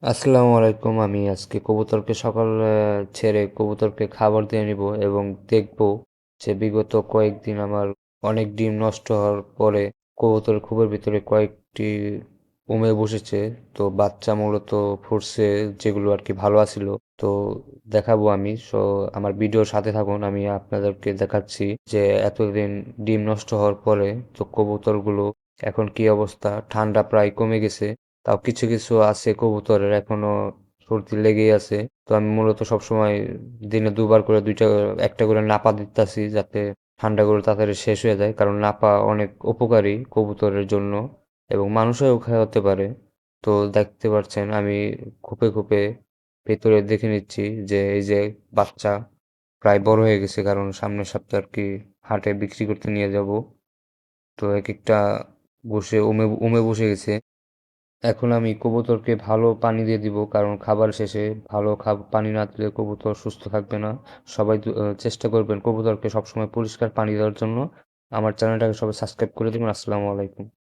আসসালামু আলাইকুম। আমি আজকে কবুতরকে ছেড়ে কবুতরকে খাবার দিয়ে নিব এবং দেখব যে বিগত কয়েকদিন আমার অনেক ডিম নষ্ট হওয়ার পরে কবুতরের খোপের ভিতরে কয়েকটি উমে বসেছে। তো বাচ্চা মূলত ফুটছে, যেগুলো আর কি ভালো আছিল। তো দেখাবো আমি। আমার ভিডিওর সাথে থাকুন, আমি আপনাদেরকে দেখাচ্ছি যে এতদিন ডিম নষ্ট হওয়ার পরে তো কবুতরগুলো এখন কি অবস্থা। ঠান্ডা প্রায় কমে গেছে, তাও কিছু কিছু আছে কবুতরের এখনো সর্দি লেগেই আছে। তো আমি মূলত সবসময় দিনে দুবার করে একটা করে নাপা দিতেছি, যাতে ঠান্ডাগুলো তাড়াতাড়ি শেষ হয়ে যায়, কারণ নাপা অনেক উপকারী কবুতরের জন্য এবং মানুষও খাওয়াতে পারে। তো দেখতে পাচ্ছেন আমি খোপে খোপে ভেতরে দেখে নিচ্ছি যে এই যে বাচ্চা প্রায় বড় হয়ে গেছে, কারণ সামনের সপ্তাহে আর কি হাটে বিক্রি করতে নিয়ে যাব। তো এক একটা বসে উমে বসে গেছে। এখন আমি কবুতরকে ভালো পানি দিয়ে দিব, কারণ খাবার শেষে ভালো পানি না দিলে কবুতর সুস্থ থাকবে না। সবাই চেষ্টা করবেন কবুতরকে সবসময় পরিষ্কার পানি দেওয়ার জন্য। আমার চ্যানেলটাকে সবাই সাবস্ক্রাইব করে দিবেন। আসসালামু আলাইকুম।